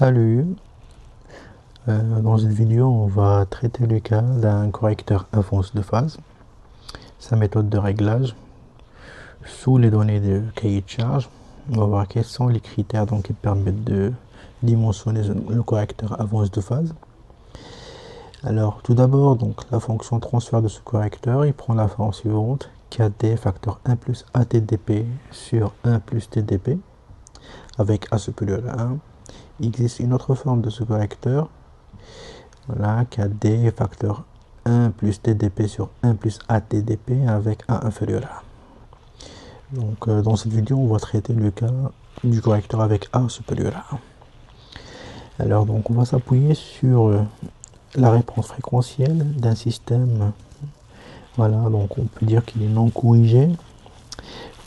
Salut, dans cette vidéo on va traiter le cas d'un correcteur avance de phase, sa méthode de réglage. Sous les données de cahier de charge, on va voir quels sont les critères donc, qui permettent de dimensionner le correcteur avance de phase. Alors tout d'abord, donc la fonction transfert de ce correcteur, il prend la forme suivante, KD facteur 1 plus ATDP sur 1 plus TDP, avec A supérieur à 1. Il existe une autre forme de ce correcteur, voilà, KD facteur 1 plus TDP sur 1 plus ATDP avec A inférieur à 1. Donc dans cette vidéo, on va traiter le cas du correcteur avec A supérieur à 1. Alors donc on va s'appuyer sur la réponse fréquentielle d'un système. Voilà, donc on peut dire qu'il est non corrigé,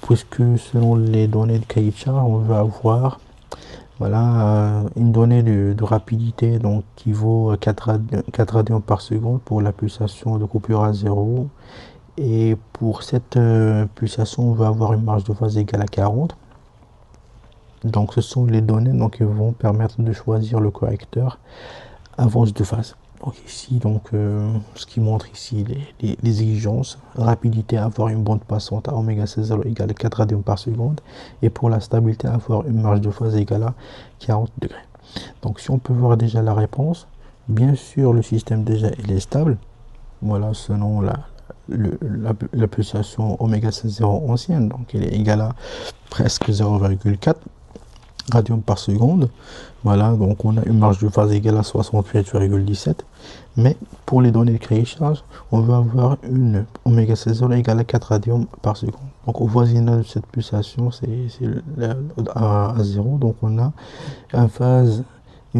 puisque selon les données de cahier de charge, on va avoir une donnée de rapidité donc qui vaut 4 radians par seconde pour la pulsation de coupure à 0. Et pour cette pulsation, on va avoir une marge de phase égale à 40. Donc ce sont les données donc, qui vont permettre de choisir le correcteur avance de phase. Donc ici, donc, ce qui montre ici les exigences: rapidité, avoir une bande passante à oméga C0 égale à 4 radians par seconde, et pour la stabilité, avoir une marge de phase égale à 40 degrés. Donc si on peut voir déjà la réponse, bien sûr le système déjà il est stable, voilà, selon la pulsation oméga C0 ancienne, donc il est égal à presque 0,4 radians par seconde. Voilà, donc on a une marge de phase égale à 68,17. Mais pour les données de cahier de charge, on va avoir une oméga C0 égale à 4 radians par seconde. Donc au voisinage de cette pulsation, c'est à 0. Donc on a une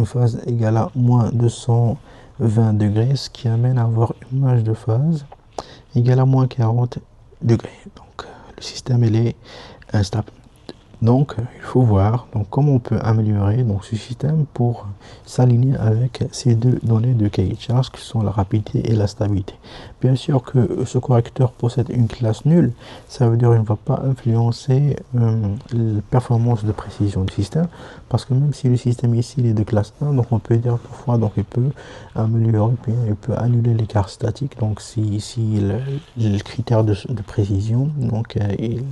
phase égale à moins 220 degrés, ce qui amène à avoir une marge de phase égale à moins 40 degrés. Donc le système il est instable. Donc il faut voir donc comment on peut améliorer donc ce système pour s'aligner avec ces deux données de cahier de charge qui sont la rapidité et la stabilité. Bien sûr que ce correcteur possède une classe nulle, ça veut dire qu'il ne va pas influencer la performance de précision du système, parce que même si le système ici il est de classe 1, donc on peut dire parfois donc il peut améliorer, puis il peut annuler l'écart statique. Donc si le critère de précision donc il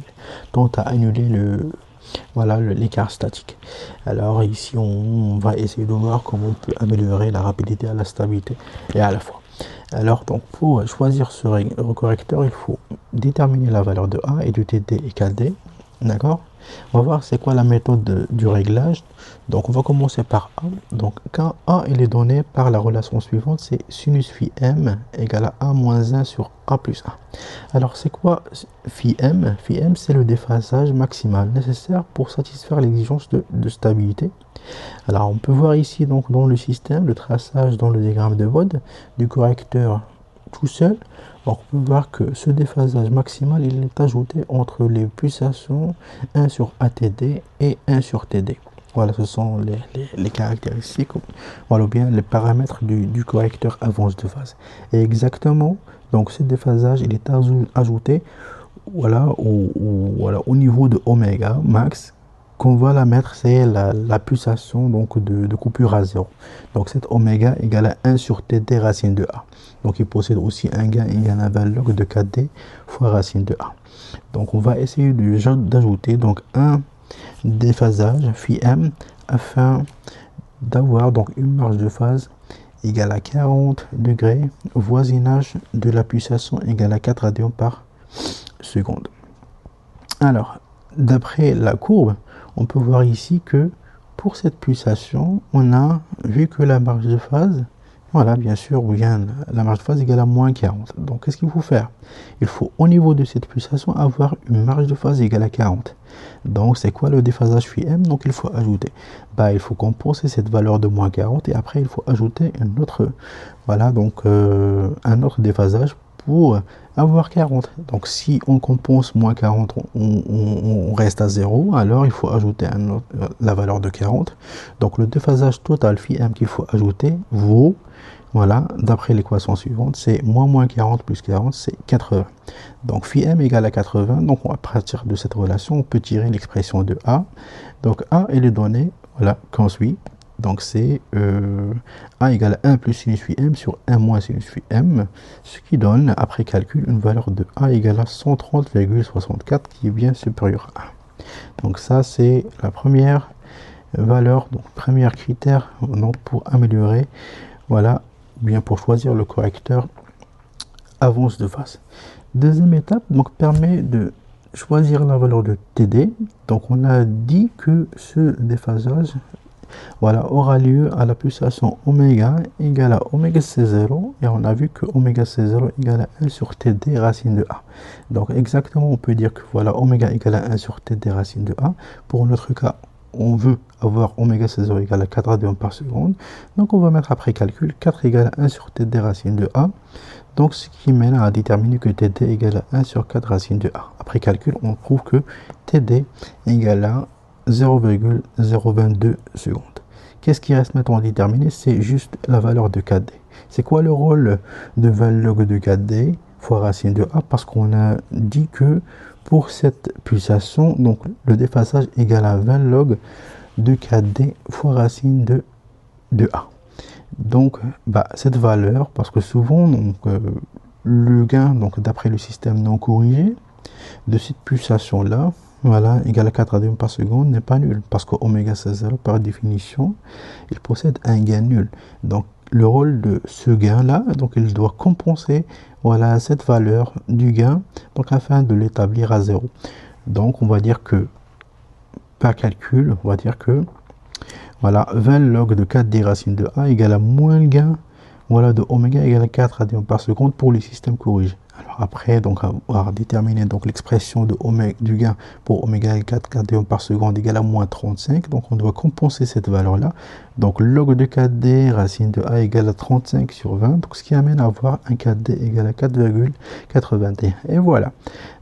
tente à annuler l'écart statique. Alors ici on va essayer de voir comment on peut améliorer la rapidité à la stabilité et à la fois. Alors donc pour choisir ce correcteur, il faut déterminer la valeur de A et de TD et KD. D'accord, on va voir c'est quoi la méthode du réglage. Donc on va commencer par A. Donc quand A il est donné par la relation suivante, c'est sinus phi m égale à A moins 1 sur A plus 1. Alors c'est quoi phi m? Phi m c'est le déphasage maximal nécessaire pour satisfaire l'exigence de stabilité. Alors on peut voir ici donc dans le système le traçage dans le diagramme de Bode du correcteur tout seul. Donc on peut voir que ce déphasage maximal il est ajouté entre les pulsations 1 sur ATD et 1 sur TD. Voilà, ce sont les caractéristiques, voilà, ou bien les paramètres du correcteur avance de phase. Et exactement, donc ce déphasage il est ajouté au niveau de oméga max. Qu'on va la mettre, c'est la pulsation donc de coupure à 0. Donc cette oméga égale à 1 sur TD racine de A. Donc il possède aussi un gain et un avalog de KD fois racine de A. Donc on va essayer d'ajouter donc un déphasage phi m afin d'avoir donc une marge de phase égale à 40 degrés, voisinage de la pulsation égale à 4 radians par seconde. Alors d'après la courbe, on peut voir ici que pour cette pulsation, on a vu que la marge de phase, voilà, bien sûr, bien la marge de phase égale à moins 40. Donc, qu'est-ce qu'il faut faire? Il faut, au niveau de cette pulsation, avoir une marge de phase égale à 40. Donc, c'est quoi le déphasage phi m? Donc, il faut ajouter. Il faut compenser cette valeur de moins 40 et après, il faut ajouter un autre, un autre déphasage pour avoir 40. Donc si on compense moins 40, on reste à 0, alors il faut ajouter la valeur de 40. Donc le déphasage total phi m qu'il faut ajouter vaut, voilà, d'après l'équation suivante, c'est moins 40 plus 40, c'est 80. Donc phi m égale à 80. Donc à partir de cette relation, on peut tirer l'expression de A. Donc A elle est donnée, voilà, qu'on suit. Donc c'est A égale 1 plus sinus phi m sur 1 moins sinus phi m, ce qui donne, après calcul, une valeur de A égale à 130,64 qui est bien supérieure à 1. Donc ça c'est la première valeur, donc premier critère donc pour améliorer, voilà, bien pour choisir le correcteur avance de phase. Deuxième étape donc permet de choisir la valeur de TD. Donc on a dit que ce déphasage, voilà, aura lieu à la pulsation oméga égale à oméga C0, et on a vu que oméga C0 égale à 1 sur TD racine de A. Donc exactement, on peut dire que voilà, oméga égale à 1 sur TD racine de A. Pour notre cas, on veut avoir oméga C0 égale à 4 radians par seconde. Donc on va mettre après calcul 4 égale à 1 sur TD racine de A. Donc ce qui mène à déterminer que TD égale à 1 sur 4 racine de A. Après calcul, on prouve que TD égale à 0,022 secondes. Qu'est-ce qui reste maintenant à déterminer? C'est juste la valeur de KD. C'est quoi le rôle de 20 log de KD fois racine de A? Parce qu'on a dit que pour cette pulsation, donc le déphasage égale à 20 log de KD fois racine de A. Donc cette valeur, parce que souvent donc, le gain, donc d'après le système non corrigé de cette pulsation là, voilà, égale à 4 radians par seconde, n'est pas nul, parce que oméga C0 par définition il possède un gain nul. Donc le rôle de ce gain là, donc il doit compenser, voilà, cette valeur du gain, donc afin de l'établir à 0. Donc on va dire que par calcul, on va dire que voilà, 20 log de 4D racine de A égale à moins le gain, voilà, de oméga égale à 4 radians par seconde pour le système corrigé. Alors après, donc avoir déterminé donc l'expression de oméga, du gain pour oméga égale 4 radians par seconde égale à moins 35, donc on doit compenser cette valeur là. Donc log de 4D racine de A égale à 35 sur 20, donc ce qui amène à avoir un 4D égale à 4,81. Et voilà.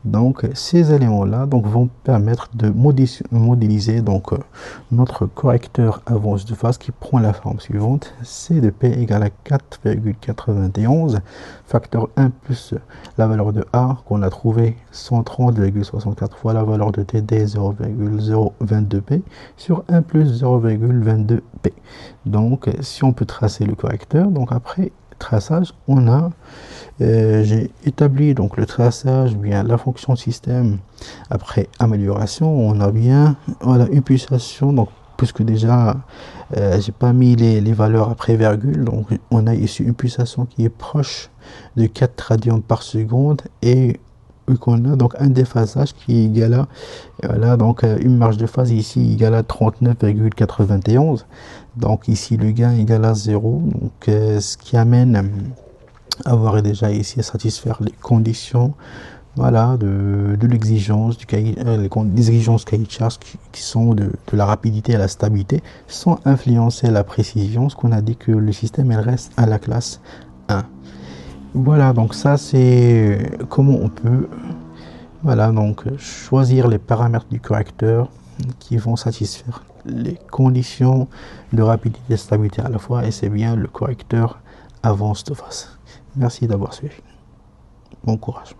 Donc ces éléments là donc vont permettre de modéliser donc notre correcteur avance de phase qui prend la forme suivante: C de P égale à 4,91 facteur 1 plus la valeur de A qu'on a trouvé 130,64 fois la valeur de TD 0,022P sur 1 plus 0,22P. Donc si on peut tracer le correcteur, donc après traçage, on a j'ai établi donc le traçage, bien la fonction système. Après amélioration, on a bien, voilà, une pulsation, donc puisque déjà j'ai pas mis les valeurs après virgule, donc on a ici une pulsation qui est proche de 4 radians par seconde, et qu'on a donc un déphasage qui est égal à, voilà, donc une marge de phase ici égale à 39,91. donc ici le gain égal à 0, donc ce qui amène avoir déjà ici à satisfaire les conditions, voilà, de l'exigence du cahier, les exigences cahier de charge qui sont de la rapidité à la stabilité, sans influencer la précision, ce qu'on a dit que le système elle reste à la classe 1. Voilà, donc ça c'est comment on peut, voilà, donc choisir les paramètres du correcteur qui vont satisfaire les conditions de rapidité et stabilité à la fois, et c'est bien le correcteur avance de phase. Merci d'avoir suivi. Bon courage.